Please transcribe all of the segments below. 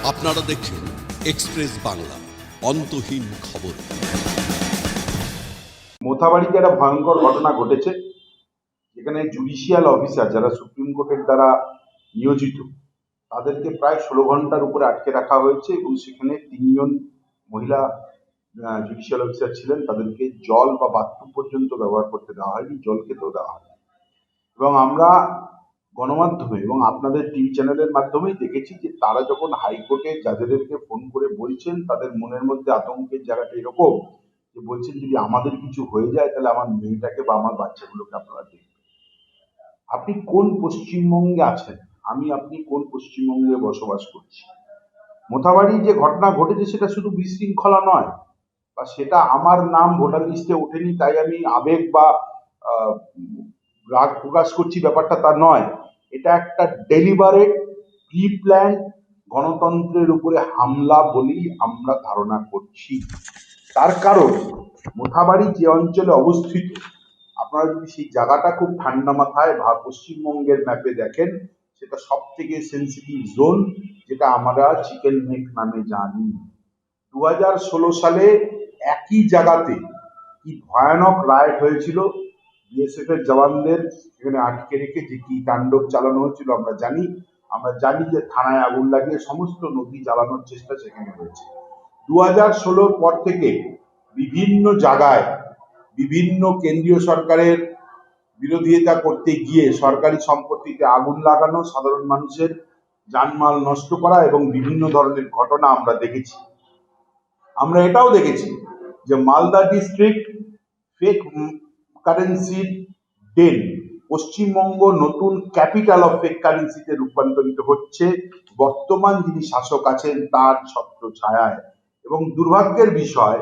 আপনারা দেখছেন এক্সপ্রেস বাংলা, অন্তহীন খবর। মোথাবাড়িতে একটা ভয়ঙ্কর ঘটনা ঘটেছে, যেখানে জুডিশিয়াল অফিসার যারা সুপ্রিম কোর্টের দ্বারা নিয়োজিত তাদেরকে প্রায় 16 ঘন্টার উপরে আটকে রাখা হয়েছে এবং সেখানে 3জন মহিলা জুডিশিয়াল অফিসার ছিলেন। তাদেরকে জল বা বাথরুম পর্যন্ত ব্যবহার করতে দেওয়া হয়নি, জল খেতেও দেওয়া হয়নি। এবং আমরা গণমাধ্যমে এবং আপনাদের টিভি চ্যানেলের মাধ্যমেই দেখেছি যে তারা যখন হাইকোর্টে জাজেদেরকে ফোন করে বলছেন, তাদের মনের মধ্যে আতঙ্কের জায়গাটা এরকম যে বলছেন যদি আমাদের কিছু হয়ে যায় তাহলে আমার মেয়েটাকে বা আমার বাচ্চাগুলোকে আপনারা দেখবেন। আপনি কোন পশ্চিমবঙ্গে আছেন? আপনি কোন পশ্চিমবঙ্গে বসবাস করছি? মোথাবাড়ি যে ঘটনা ঘটেছে সেটা শুধু বিশৃঙ্খলা নয়, বা সেটা আমার নাম ভোটার লিস্টে ওঠেনি তাই আমি আবেগ বা আহ, রাগ প্রকাশ করছি, ব্যাপারটা তা নয়। এটা একটা ডেলিবারেট প্রি প্ল্যান গণতন্ত্রের উপরে হামলা বলেই আমরা ধারণা করছি। তার কারণ মোথাবাড়ি যে অঞ্চলে অবস্থিত, আপনারা যদি সেই জায়গাটা খুব ঠান্ডা মাথায় পশ্চিমবঙ্গের ম্যাপে দেখেন, সেটা সব থেকে সেন্সিটিভ জোন, যেটা আমরা চিকেন নেক নামে জানি। 2016 সালে একই জায়গাতে কি ভয়ানক রাইট হয়েছিল, বিএসএফ এর জওয়ানদের সেখানে আটকে রেখে যে কি তাণ্ডব চালানো হয়েছিল আমরা জানি যে থানায় আগুন লাগিয়ে সমস্ত নদী জ্বালানোর চেষ্টা সেখানে হয়েছে। 2016 পর থেকে বিভিন্ন জায়গায় বিভিন্ন কেন্দ্রীয় সরকারের বিরোধিতা করতে গিয়ে সরকারি সম্পত্তিতে আগুন লাগানো, সাধারণ মানুষের জানমাল নষ্ট করা এবং বিভিন্ন ধরনের ঘটনা আমরা দেখেছি। আমরা এটাও দেখেছি যে মালদা ডিস্ট্রিক্ট ফেক কারেন্সির ডেন, পশ্চিমবঙ্গ নতুন ক্যাপিটাল অফ ফেক কারেন্সিতে রূপান্তরিত হচ্ছে বর্তমান যিনি শাসক আছেন তার ছত্র ছায়ায়। এবং দুর্ভাগ্যের বিষয়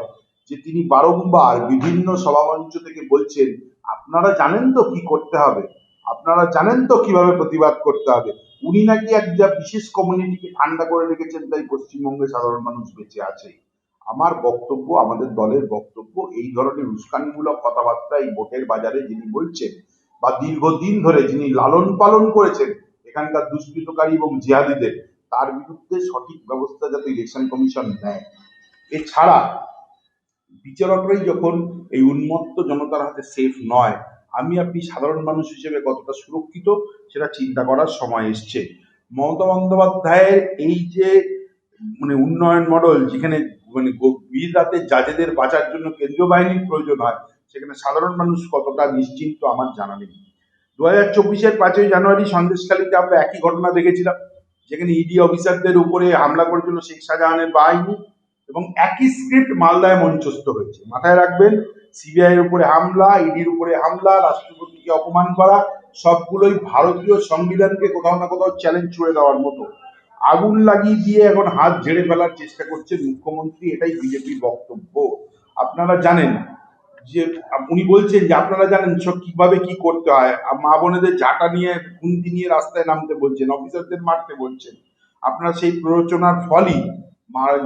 যে তিনি বারংবার বিভিন্ন সভামঞ্চ থেকে বলছেন আপনারা জানেন তো কি করতে হবে, আপনারা জানেন তো কিভাবে প্রতিবাদ করতে হবে। উনি নাকি একটা বিশেষ কমিউনিটিকে ঠান্ডা করে রেখেছেন, তাই পশ্চিমবঙ্গে সাধারণ মানুষ বেঁচে আছে। আমার বক্তব্য, আমাদের দলের বক্তব্য, এই ধরনের উস্কানিমূলক কথাবার্তা এই ভোটের বাজারে যিনি বলছেন বা দীর্ঘদিন ধরে যিনি লালন পালন করেছেন এখানকার দুষ্কৃতকারী এবং জিহাদিদের, তার বিরুদ্ধে সঠিক ব্যবস্থা যাতে ইলেকশন কমিশন নেয়। এছাড়া বিচারকরাই যখন এই উন্মত্ত জনতার হাতে সেফ নয়, আপনি সাধারণ মানুষ হিসেবে কতটা সুরক্ষিত সেটা চিন্তা করার সময় এসছে। মমতা বন্দ্যোপাধ্যায়ের এই যে উন্নয়ন মডেল, যেখানে গভীর রাতে জাজেদের বাঁচার জন্য কেন্দ্রীয় বাহিনীর প্রয়োজন হয়, সেখানে সাধারণ মানুষ কতটা নিশ্চিন্ত আমার জানা নেই। 2024-এর 5ই জানুয়ারি সন্দেশখালীতে আমরা একই ঘটনা দেখেছিলাম, যেখানে ইডি অফিসারদের উপরে হামলা করেছিল শেখ শাহজাহানের বাহিনী, এবং একই স্ক্রিপ্ট মালদায় মঞ্চস্থ হয়েছে। মাথায় রাখবেন, সিবিআই এর উপরে হামলা, ইডির উপরে হামলা, রাষ্ট্রপতিকে অপমান করা, সবগুলোই ভারতীয় সংবিধানকে কোথাও না কোথাও চ্যালেঞ্জ ছুড়ে দেওয়ার মতো। আগুন লাগিয়ে দিয়ে এখন হাত ঝেড়ে ফেলার চেষ্টা করছে মুখ্যমন্ত্রী, এটাই বিজেপির বক্তব্য। আপনারা জানেন যে উনি বলছেন যে আপনারা জানেন সব কিভাবে কি করতে হয়, মা বোনেদের ঝাঁটা নিয়ে খুন্তি নিয়ে রাস্তায় নামতে বলছেন, অফিসারদের মারতে বলছেন। আপনারা সেই প্ররোচনার ফলই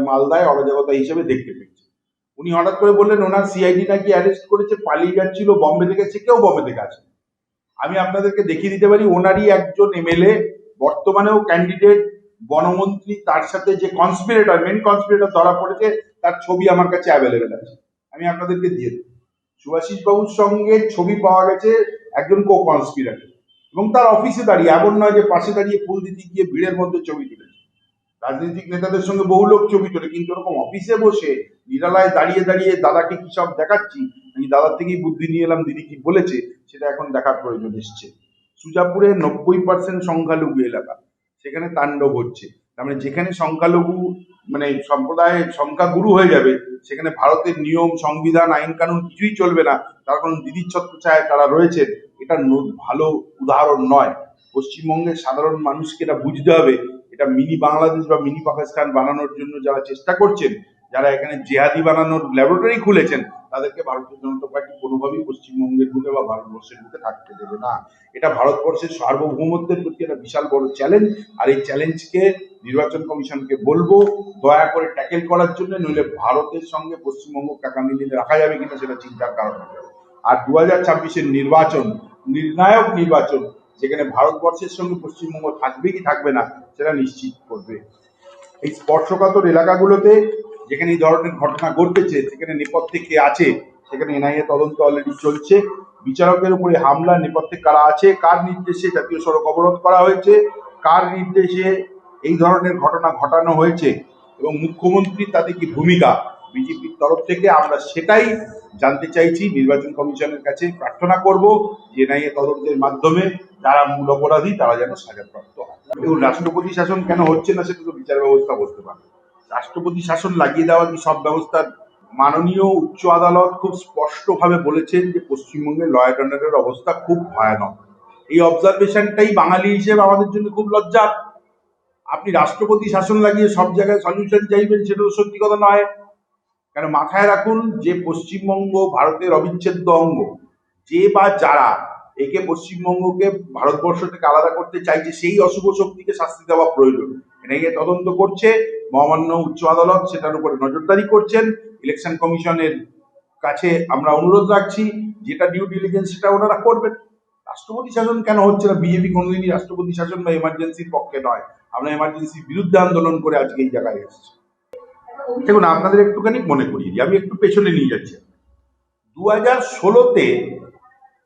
মালদায় অরাজকতা হিসেবে দেখতে পেয়েছেন। উনি হঠাৎ করে বললেন ওনার সিআইডি নাকি অ্যারেস্ট করেছে, পালিয়ে যাচ্ছিল বম্বে থেকে, সে কেউ বম্বে থেকে আসে। আমি আপনাদেরকে দেখিয়ে দিতে পারি, ওনারই একজন এমএলএ, বর্তমানেও ক্যান্ডিডেট বনমন্ত্রী, তার সাথে যে মেন কনস্পিরেটর ধরা পড়েছে, তার ছবি আমার কাছে অ্যাভেলেবেল আছে, আমি আপনাদেরকে দিয়ে দেবো। সুভাষিস বাবুর সঙ্গে ছবি পাওয়া গেছে একজন কো কনস্পিরেটর, এবং তার অফিসে দাঁড়িয়ে, এমন নয় যে পাশে দাঁড়িয়ে ফুল দিতে গিয়ে ভিড়ের মধ্যে ছবি তুলেছে। রাজনৈতিক নেতাদের সঙ্গে বহু লোক ছবি তোলে, কিন্তু এরকম অফিসে বসে নিরালায় দাঁড়িয়ে দাঁড়িয়ে দাদাকে কি সব দেখাচ্ছি, আমি দাদার থেকেই বুদ্ধি নিয়ে এলাম, দিদি কি বলেছে সেটা এখন দেখার প্রয়োজন এসছে। সুজাপুরে 90% সংখ্যালঘু এলাকা, সেখানে তাণ্ডব হচ্ছে। তার মানে যেখানে সংখ্যালঘু সম্প্রদায়ের সংখ্যাগুরু হয়ে যাবে, সেখানে ভারতের নিয়ম, সংবিধান, আইন কানুন কিছুই চলবে না। তার কারণ দিদির ছত্রছায়ায় তারা রয়েছেন, এটা ভালো উদাহরণ নয়। পশ্চিমবঙ্গের সাধারণ মানুষকে এটা বুঝতে হবে, এটা মিনি বাংলাদেশ বা মিনি পাকিস্তান বানানোর জন্য যারা চেষ্টা করছেন, যারা এখানে জেহাদি বানানোর ল্যাবরেটরি খুলেছেন, তাদেরকে ভারতীয় জনতা পার্টি কোনোভাবেই পশ্চিমবঙ্গের বুকে বা ভারতবর্ষের বুকে থাকতে দেবে না। এটা ভারতবর্ষের সার্বভৌমত্বের প্রতি একটা বিশাল বড় চ্যালেঞ্জ, আর এই চ্যালেঞ্জকে নির্বাচন কমিশনকে বলবো দয়া করে ট্যাকেল করার জন্য, নইলে ভারতের সঙ্গে পশ্চিমবঙ্গ কাকামি দিনে রাখা যাবে কিনা সেটা চিন্তার কারণ হবে। আর 2026-এর নির্বাচন নির্ণায়ক নির্বাচন, যেখানে ভারতবর্ষের সঙ্গে পশ্চিমবঙ্গ থাকবে কি থাকবে না সেটা নিশ্চিত করবে। এই স্পর্শকাতর এলাকাগুলোতে যেখানে এই ধরনের ঘটনা ঘটেছে, সেখানে নেপথ্যে কে আছে, সেখানে এনআইএ তদন্ত অলরেডি চলছে। বিচারকের উপরে হামলা নেপথ্যে কারা আছে, কার নির্দেশে জাতীয় সড়ক অবরোধ করা হয়েছে, কার নির্দেশে এই ধরনের ঘটনা ঘটানো হয়েছে এবং মুখ্যমন্ত্রীর তাতে কি ভূমিকা, বিজেপির তরফ থেকে আমরা সেটাই জানতে চাইছি। নির্বাচন কমিশনের কাছে প্রার্থনা করব যে এনআইএ তদন্তের মাধ্যমে যারা মূল অপরাধী তারা যেন সাজাপ্রাপ্ত হয়। এবং রাষ্ট্রপতি শাসন কেন হচ্ছে না সেটা তো বিচার ব্যবস্থা বলতে পারে। রাষ্ট্রপতি শাসন লাগিয়ে দেওয়া কি সব ব্যবস্থার? মাননীয় উচ্চ আদালত খুব স্পষ্টভাবে বলেছেন যে পশ্চিমবঙ্গের ল অ্যান্ড অর্ডারের অবস্থা খুব ভয়ানক। এই অবজারভেশনটাই বাঙালি হিসেবে আমাদের জন্য খুব লজ্জার। আপনি রাষ্ট্রপতি শাসন লাগিয়ে সব জায়গায় সলিউশন চাইবেন, সেটা তো সত্যি কথা নয়। কেন মাথায় রাখুন যে পশ্চিমবঙ্গ ভারতের অবিচ্ছেদ্য অঙ্গ, যে বা যারা একে পশ্চিমবঙ্গকে ভারতবর্ষ থেকে আলাদা করতে চাইছে সেই অশুভ শক্তিকে শাস্তি দেওয়া প্রয়োজন। এনআইএ তদন্ত করছে, মহামান্য উচ্চ আদালত সেটার উপরে নজরদারি করছেন। ইলেকশন কমিশনের কাছে আমরা অনুরোধ রাখছি যেটা ডিউ ডিলিজেন্স সেটা ওনারা করবেন। রাষ্ট্রপতি শাসন কেন হচ্ছে না? বিজেপি কোনোদিনই রাষ্ট্রপতি শাসন বা এমার্জেন্সির পক্ষে নয়। আমরা এমার্জেন্সির বিরুদ্ধে আন্দোলন করে আজকে এই জায়গায় এসেছি। দেখুন, আপনাদের একটুখানি মনে করিয়ে দিই, আমি একটু পেছনে নিয়ে যাচ্ছি। 2016-তে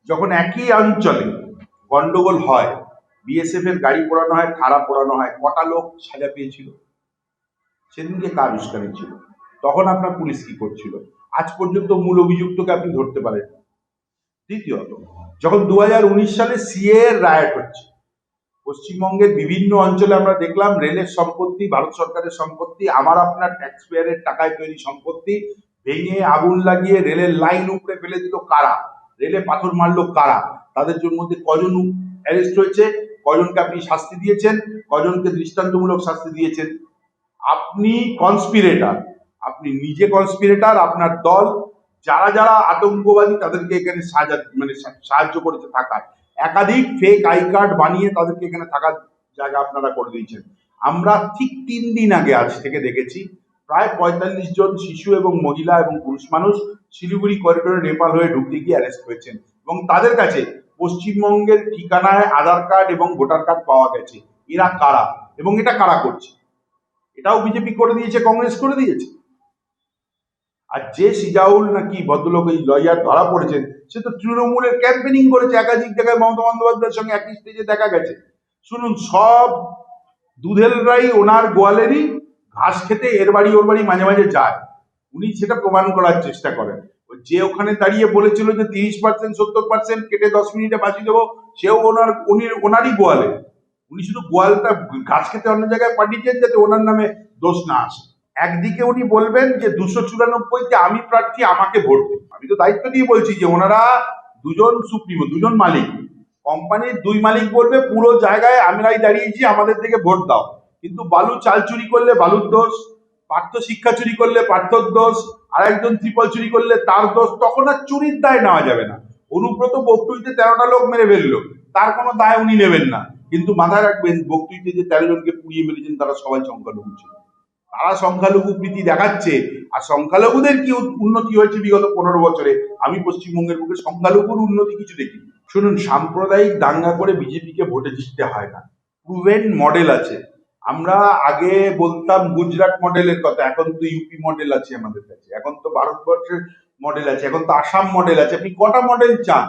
যখন একই অঞ্চলে গন্ডগোল হয়, বিএসএফ এর গাড়ি পোড়ানো হয়, থানা পোড়ানো হয়, কটা লোক সাজা পেয়েছিল? সেদিনকে কার উস্কানি ছিল? তখন আপনার পুলিশ কি করছিল? আজ পর্যন্ত মূল অভিযুক্তকে আপনি ধরতে পারেন। দ্বিতীয়ত, যখন 2019 সালে সিএ এর রায়ট হচ্ছে, পশ্চিমবঙ্গের বিভিন্ন অঞ্চলে আমরা দেখলাম রেলের সম্পত্তি, ভারত সরকারের সম্পত্তি, আমার আপনার ট্যাক্স পেয়ারের টাকায় তৈরি সম্পত্তি ভেঙে আগুন লাগিয়ে রেলের লাইন উপরে ফেলে দিল কারা? রেলে পাথর মারলো কারা? তাদের মধ্যে কজন অ্যারেস্ট হয়েছে? কজনকে আপনি শাস্তি দিয়েছেন? কজনকে দৃষ্টান্তমূলক শাস্তি দিয়েছেন? আপনি কনস্পিরেটর, আপনি নিজে কনস্পিরেটর, আপনার দল যারা যারা আতঙ্কবাদী তাদেরকে এখানে সাহায্য করেছে থাকায়, একাধিক ফেক আই কার্ড বানিয়ে তাদেরকে এখানে থাকার জায়গা আপনারা করে দিয়েছেন। আমরা ঠিক 3 দিন আগে আজ থেকে দেখেছি প্রায় 45 জন শিশু এবং মহিলা এবং পুরুষ মানুষ শিলিগুড়ি করিডোরে নেপাল হয়ে ঢুকতে গিয়ে অ্যারেস্ট হয়েছেন এবং তাদের কাছে পশ্চিমবঙ্গের ঠিকানায় আধার কার্ড এবং ভোটার কার্ড পাওয়া গেছে। এরা কারা এবং এটা কারা করছে? এটাও বিজেপি করে দিয়েছে, কংগ্রেস করে দিয়েছে। আর যে সিজাউল নাকি ভদ্রলোক এই লয়ার ধরা পড়েছেন, সে তো তৃণমূলের ক্যাম্পেনিং করেছে একাধিক জায়গায়, মমতা বন্দ্যোপাধ্যায়ের সঙ্গে একই স্টেজে দেখা গেছে। শুনুন, সব দুধেলরাই ওনার গোয়ালেরই, ঘাস খেতে এর বাড়ি ওর বাড়ি মাঝে মাঝে যায়। উনি সেটা প্রমাণ করার চেষ্টা করেন। যে ওখানে দাঁড়িয়ে বলেছিল যে 30% 70% কেটে 10 মিনিটে বাঁচি দেবো, সেও ওনারই গোয়ালে। উনি শুধু গোয়ালটা ঘাস খেতে অন্য জায়গায় পাঠিয়েছেন যাতে ওনার নামে দোষ না আসে। একদিকে উনি বলবেন যে 294-তে আমি প্রার্থী, আমাকে ভোট দিন। আমি তো দায়িত্ব দিয়ে বলছি যে ওনারা দুজন সুপ্রিমো, দুজন মালিক, কোম্পানির 2 মালিক বলবে পুরো জায়গায় আমরাই দাঁড়িয়েছি, আমাদের থেকে ভোট দাও। কিন্তু বালু চাল চুরি করলে বালুর দোষ, পার্থ শিক্ষা চুরি করলে পার্থর দোষ, আর একজন ত্রিপল চুরি করলে তার দোষ। তখন আর চুরির দায় নেওয়া যাবে না। অনুব্রত বকটুইতে 13টা লোক মেরে ফেললো, তার কোনো দায় উনি নেবেন না। কিন্তু মাথায় রাখবেন, বকটুইতে যে 13 জনকে পুড়িয়ে মেরেছেন তারা সবাই সংখ্যালঘু ছিল। তারা সংখ্যালঘু প্রীতি দেখাচ্ছে, আর সংখ্যালঘুদের কি উন্নতি হয়েছে বিগত 15 বছরে? আমি পশ্চিমবঙ্গের বুকে সংখ্যালঘুর উন্নতি কিছু দেখি। শুনুন, সাম্প্রদায়িক দাঙ্গা করে বিজেপিকে ভোটে জিততে হয় না। প্রুভেন মডেল আছে। আমরা আগে বলতাম গুজরাট মডেলের কথা, এখন তো ইউপি মডেল আছে আমাদের কাছে, এখন তো ভারতবর্ষের মডেল আছে, এখন তো আসাম মডেল আছে। আপনি কটা মডেল চান?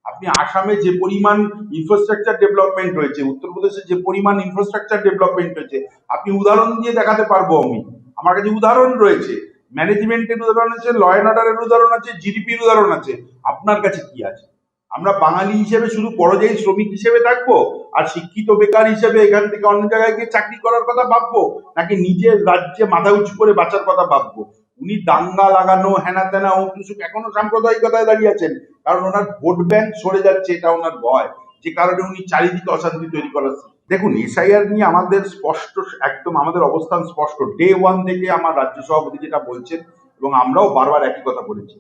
আপনি আসামে যে পরিমাণ ইনফ্রাস্ট্রাকচার ডেভেলপমেন্ট হয়েছে, উত্তরপ্রদেশে যে পরিমাণ ইনফ্রাস্ট্রাকচার ডেভেলপমেন্ট হয়েছে, আপনি উদাহরণ দিয়ে দেখাতে পারবো আমি। আমার কাছে উদাহরণ রয়েছে, ম্যানেজমেন্টের উদাহরণ আছে, ল অ্যান্ড অর্ডারের উদাহরণ আছে, জিডিপির উদাহরণ আছে। আপনার কাছে কি আছে? আমরা বাঙালি হিসেবে শুধু পরাজয়ী শ্রমিক হিসেবে থাকবো আর শিক্ষিত বেকার হিসেবে এখান থেকে অন্য জায়গায় গিয়ে চাকরি করার কথা ভাববো, নাকি নিজের রাজ্যে মাথা উঁচু করে বাঁচার কথা ভাববো? উনি দাঙ্গা লাগানো হেনা তেনা অংকুশুক এখনো সাম্প্রদায়িকতায় দাঁড়িয়ে আছেন, কারণ ওনার ভোট ব্যাংক সরে যাচ্ছে, এটা ওনার ভয়, যে কারণে উনি চারিদিকে অশান্তি তৈরি করার। দেখুন, এসআইআর নিয়ে আমাদের স্পষ্ট, একদম আমাদের অবস্থান স্পষ্ট। ডে 1 থেকে আমার রাজ্য সভাপতি যেটা বলছেন এবং আমরাও বারবার একই কথা বলেছি,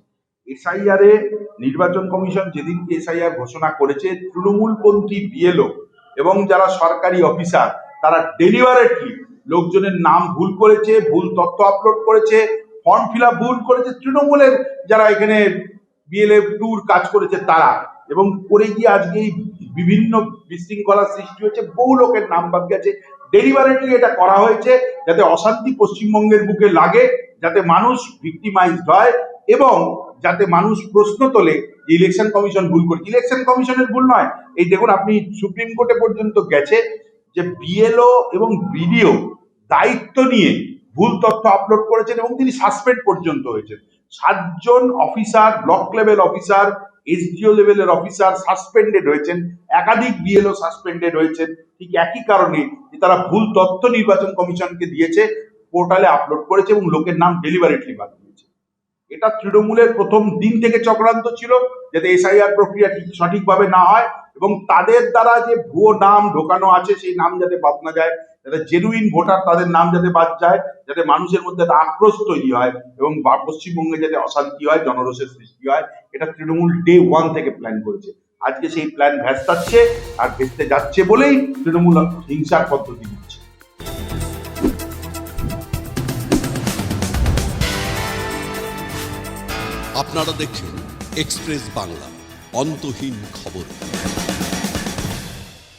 এসআইআর এ নির্বাচন কমিশন যেদিনকে এসআইআর ঘোষণা করেছে, তৃণমূলপন্থী বিএলও এবং যারা সরকারি অফিসার তারা ডেলিভারেটলি লোকজনের নাম ভুল করেছে, ভুল তথ্য আপলোড করেছে, ফর্ম ফিল আপ ভুল করেছে, তৃণমূলের যারা এখানে বিএলএফ টুর কাজ করেছে তারা, এবং করে গিয়ে আজকে এই বিভিন্ন বিশৃঙ্খলার সৃষ্টি হয়েছে, বহু লোকের নাম বাদ গেছে। ডেলিভারেটলি এটা করা হয়েছে যাতে অশান্তি পশ্চিমবঙ্গের বুকে লাগে, যাতে মানুষ ভিক্টিমাইজড হয় এবং যাতে মানুষ প্রশ্ন তোলে যে ইলেকশন কমিশন ভুল করে। ইলেকশন কমিশনের ভুল নয়, এই দেখুন আপনি সুপ্রিম কোর্টে পর্যন্ত গেছে যে বিএলও এবং বিডিও দায়িত্ব নিয়ে ভুল তথ্য আপলোড করেছেন এবং তিনি সাসপেন্ড পর্যন্ত হয়েছেন। 7 জন officer, block level officer, SDO লেভেলের অফিসার সাসপেন্ডেড হয়েছেন, একাধিক বিএলও সাসপেন্ডেড হয়েছেন, ঠিক একই কারণে যে তারা ভুল তথ্য নির্বাচন কমিশনকে দিয়েছে, পোর্টালে আপলোড করেছে এবং লোকের নাম ডেলিভারেটলি বাদ দিয়েছে। এটা তৃণমূলের প্রথম দিন থেকে চক্রান্ত ছিল যাতে এসআইআর প্রক্রিয়া সঠিকভাবে না হয় এবং তাদের দ্বারা যে ভুয়ো নাম ঢোকানো আছে সেই নাম যাতে বাদ না যায়, যাতে জেনুইন ভোটার তাদের নাম যাতে বাদ যায়, যাতে মানুষের মধ্যে একটা আক্রোশ তৈরি হয় এবং পশ্চিমবঙ্গে যাতে অশান্তি হয়, জনরোষের সৃষ্টি হয়। এটা তৃণমূল ডে 1 থেকে প্ল্যান করেছে। আজকে সেই প্ল্যান ভেস্তাচ্ছে আর ভেস্তে যাচ্ছে বলেই তৃণমূল হিংসার পদ্ধতি নিচ্ছে। আপনারা দেখছেন এক্সপ্রেস বাংলা, অন্তহীন খবর।